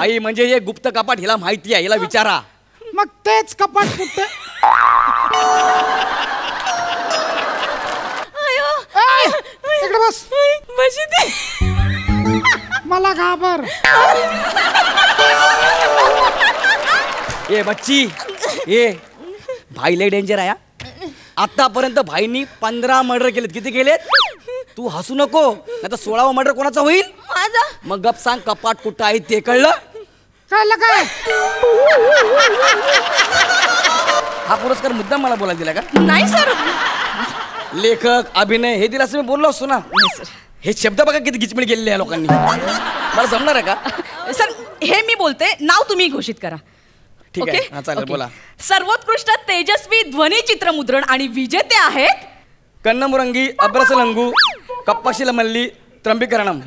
आई म्हणजे हे गुप्त कपाट हिला माहिती आहे, हिला विचारा. मग तेच कपाट कुठे? इकडे बस. मला घाबर. ए बच्ची ए भाई लय डेंजर आहे. आतापर्यंत भाईनी 15 मर्डर केलेत. किती केलेत? तू हसू नको, नाही तर 16वा मर्डर कोणाचा होईल? माझा. मग गप सांग कपाट कुठं आहे ते कळलं? कळलं काय? हा पुरस्कार मुद्दाम मला बोलायला दिला का? नाही सर. लेखक अभिनय हे दिलं असं मी बोललो असतो ना. हे शब्द बघा किती गिचमिड गेलेले आहे लोकांनी. मला जमणार आहे का? सर हे मी बोलते, नाव तुम्ही घोषित करा. ठीक आहे. हा चालेल, बोला. सर्वोत्कृष्ट तेजस्वी ध्वनी चित्रमुद्रण आणि विजेते आहेत कन्नमुरंगी, अब्रसलंगू, कप्पाशिला मल्ली, त्र्यंबिकरणम.